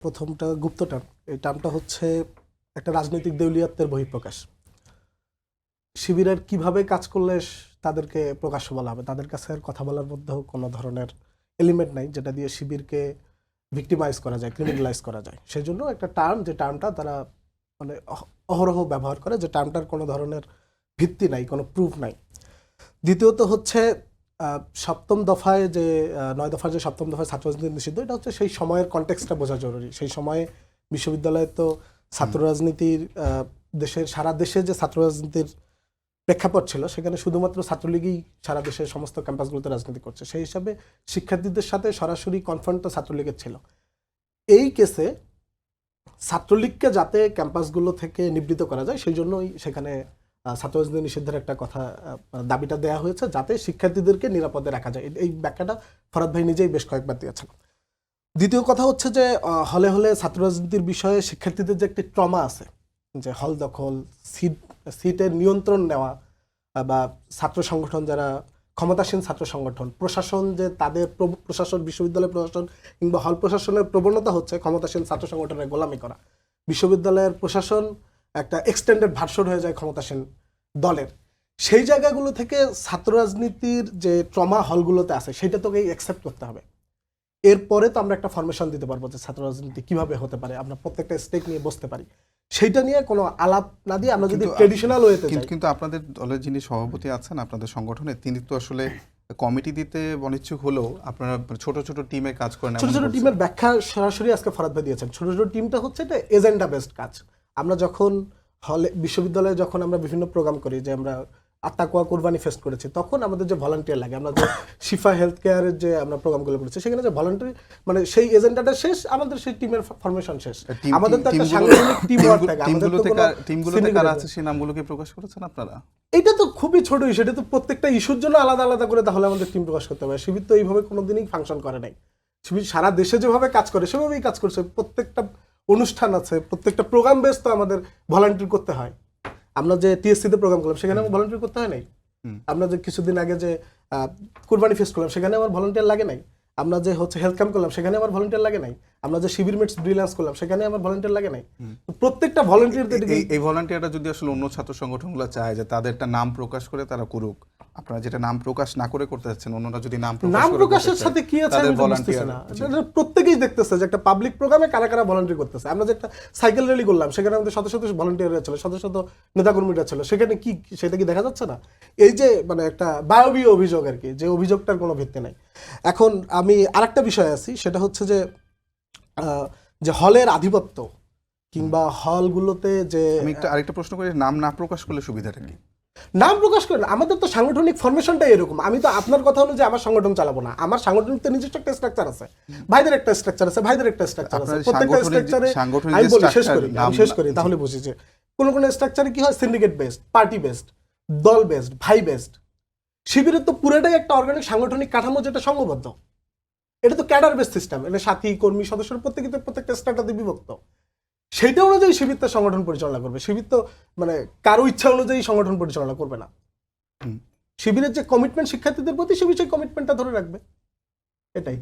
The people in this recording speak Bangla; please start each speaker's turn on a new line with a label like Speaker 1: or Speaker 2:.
Speaker 1: প্রথমটা গুপ্ত টার্ম। এই টার্মটা হচ্ছে একটা রাজনৈতিক দেউলিয়াত্বের বহিঃপ্রকাশ। শিবিরের কিভাবে কাজ করলে তাদেরকে প্রকাশ্য বলা হবে, তাদের কাছে কথা বলার মধ্যেও কোনো ধরনের এলিমেন্ট নাই যেটা দিয়ে শিবিরকে ভিক্টিমাইজ করা যায়, ক্রিমিনালাইজ করা যায়। সেই জন্য একটা টার্ম, যে টার্মটা তারা মানে অহরহ ব্যবহার করে, যে টার্মটার কোনো ধরনের ভিত্তি নাই, কোনো প্রুফ নাই। দ্বিতীয়ত হচ্ছে সপ্তম দফায় যে 9 দফার যে সপ্তম দফায় ছাত্র রাজনীতি নিষিদ্ধ, এটা হচ্ছে সেই সময়ের কনটেক্সটটা বোঝা জরুরি। সেই সময়ে বিশ্ববিদ্যালয়ে তো ছাত্র রাজনীতির দেশের সারা দেশে যে ছাত্র রাজনীতির প্রেক্ষাপট ছিল, সেখানে শুধুমাত্র ছাত্রলীগই সারা দেশের সমস্ত ক্যাম্পাসগুলোতে রাজনীতি করছে। সেই হিসাবে শিক্ষার্থীদের সাথে সরাসরি কনফ্রন্টটা ছাত্রলীগের ছিল। এই কেসে ছাত্রলীগকে যাতে ক্যাম্পাসগুলো থেকে নিবৃত্ত করা যায়, সেই জন্যই সেখানে ছাত্র রাজনীতি নিষিদ্ধের একটা কথা দাবিটা দেওয়া হয়েছে, যাতে শিক্ষার্থীদেরকে নিরাপদে রাখা যায়। এই ব্যাখ্যাটা ফরাদ ভাই নিজেই বেশ কয়েকবার দিয়েছেন। দ্বিতীয় কথা হচ্ছে যে হলে হলে ছাত্র রাজনীতির বিষয়ে শিক্ষার্থীদের যে একটি ট্রমা আছে, যে হল দখল, সিটের নিয়ন্ত্রণ নেওয়া, বা ছাত্র সংগঠন যারা ক্ষমতাসীন ছাত্র সংগঠন, প্রশাসন যে তাদের প্রশাসন, বিশ্ববিদ্যালয় প্রশাসন কিংবা হল প্রশাসনের প্রবণতা হচ্ছে ক্ষমতাসীন ছাত্র সংগঠনের গোলামি করা। বিশ্ববিদ্যালয়ের প্রশাসন একটা এক্সটেন্ডেড ভার্সন হয়ে যায় ক্ষমতাসীন দলের। সেই জায়গাগুলো থেকে ছাত্র রাজনীতির যে ট্রমা হলগুলোতে আছে, সেটা তোকে অ্যাকসেপ্ট করতে হবে। এরপরে তো আমরা একটা ফরমেশন দিতে পারবো যে ছাত্র রাজনীতি কিভাবে হতে পারে, আমরা প্রত্যেকটা স্টেক নিয়ে বসতে পারি। সেইটা নিয়ে কোনো আলাপ না দিয়ে আমরা যদি ট্রেডিশনাল ওয়েতে যাই।
Speaker 2: কিন্তু আপনাদের দলের যিনি সভাপতি আছেন আপনাদের সংগঠনে, তিনি তো আসলে কমিটি দিতে অনিচ্ছুক হলেও আপনারা ছোট ছোট টিমে কাজ করেন।
Speaker 1: ছোট ছোট টিমের ব্যাখ্যা সরাসরি আজকে ফরাদ ভাই দিয়েছেন। ছোট ছোট টিমটা হচ্ছে এটা এজেন্ডা বেসড কাজ। আমরা যখন হলে বিশ্ববিদ্যালয়ে যখন আমরা বিভিন্ন প্রোগ্রাম করি, যে আমরা আত্মাকুয়া কোরবানি ফেস্ট করেছি, তখন আমাদের যে ভলান্টিয়ার লাগে, আমরা যে শিফা হেলথ কেয়ারের যে আমরা প্রোগ্রামগুলো করেছি, সেখানে যে ভলান্টিয়ার মানে সেই এজেন্ডাটা শেষ, আমাদের সেই টিমের ফরমেশন শেষ। আমাদের তো একটা সাংগঠনিক টিম ওয়ার্ক থাকে।
Speaker 2: টিমগুলোতে কারা আছে সেই নামগুলোকে প্রকাশ করেছেন আপনারা?
Speaker 1: এটা তো খুবই ছোট ইস্যু, এটা তো প্রত্যেকটা ইস্যুর জন্য আলাদা আলাদা করে তাহলে আমাদের টিম প্রকাশ করতে হবে। শিবির তো এইভাবে কোনোদিনই ফাংশন করে নাই। শিবির সারা দেশে যেভাবে কাজ করে সেভাবেই কাজ করছে। প্রত্যেকটা অনুষ্ঠান আছে, প্রত্যেকটা প্রোগ্রাম বেস তো আমাদের ভলান্টিয়ার করতে হয়। আমরা যে টিএসসিতে প্রোগ্রাম করলাম, সেখানে আমার ভলান্টিয়ার করতে হয় নাই। আমরা যে কিছুদিন আগে যে কুরবানি ফেস্ট করলাম, সেখানে আমার ভলান্টিয়ার লাগে নাই। আমরা যে হচ্ছে হেলথ ক্যাম্প করলাম, সেখানে আমার ভলান্টিয়ার লাগে নাই। আমরা যে শিবির মেটস ব্রিলিয়ান্স করলাম, সেখানে আমার ভলান্টিয়ার লাগে নাই। প্রত্যেকটা ভলান্টিয়ারদের
Speaker 2: এই ভলান্টিয়াররা যদি আসলে অন্য ছাত্র সংগঠনগুলো চায় যে তাদেরটা নাম প্রকাশ করে তারা করুক, আপনারা যেটা নাম প্রকাশ না করে করতে যাচ্ছেন, অন্যরা যদি নাম
Speaker 1: প্রকাশের সাথে কি আছে আমি বুঝতেছি না। প্রত্যেকেই দেখতেছে যে একটা পাবলিক প্রোগ্রামে কারা কারা ভলান্টিয়ার করতেছে। আমরা যে একটা সাইকেল র্যালি করলাম, সেখানে আমাদের শত শত ভলান্টিয়াররা ছিল, শত শত নেতাকর্মীরা ছিল, সেখানে কি সেটা কি দেখা যাচ্ছে না? এই যে মানে একটা বায়বীয় অভিযোগ আর কি, যে অভিযোগটার কোনো ভিত্তি নাই। এখন আমি আরেকটা বিষয় আছি, সেটা হচ্ছে যে হলের আধিপত্য কিংবা হলগুলোতে যে
Speaker 2: আমি আরেকটা প্রশ্ন করি, নাম না প্রকাশ করলে সুবিধাটা কি?
Speaker 1: নাম প্রকাশ করেন, আমাদের তো সাংগঠনিক ফরমেশনটাই এরকম। আমি তো আপনার কথা হলো যে আমার সংগঠন চালাবো না, আমার সাংগঠনিক তো নিজস্ব একটা স্ট্রাকচার আছে, ভাইদের একটা স্ট্রাকচার আছে, ভাইদের একটা স্ট্রাকচার আছে। প্রত্যেকটা স্ট্রাকচারে আমি বলি শেষ করি তাহলে বুঝি যে কোন কোন স্ট্রাকচারে কি হয়, সিন্ডিকেট বেসড, পার্টি বেসড, দল বেসড, ভাই বেসড। শিবিরের তো পুরোটাই একটা অর্গানিক সাংগঠনিক কাঠামো, যেটা সংঘবদ্ধ। এটা তো ক্যাডার বেসড সিস্টেম, এটা সাথী কর্মী সদস্যের প্রত্যেকটা স্ট্রাকচারে বিভক্ত। সেইটা অনুযায়ী শিবির তো সংগঠন পরিচালনা করবে। শিবির তো মানে কারো ইচ্ছা অনুযায়ী সংগঠন পরিচালনা করবে না। শিবিরের যে কমিটমেন্ট শিক্ষার্থীদের প্রতি, শিবির সেই কমিটমেন্টটা ধরে রাখবে, এটাই।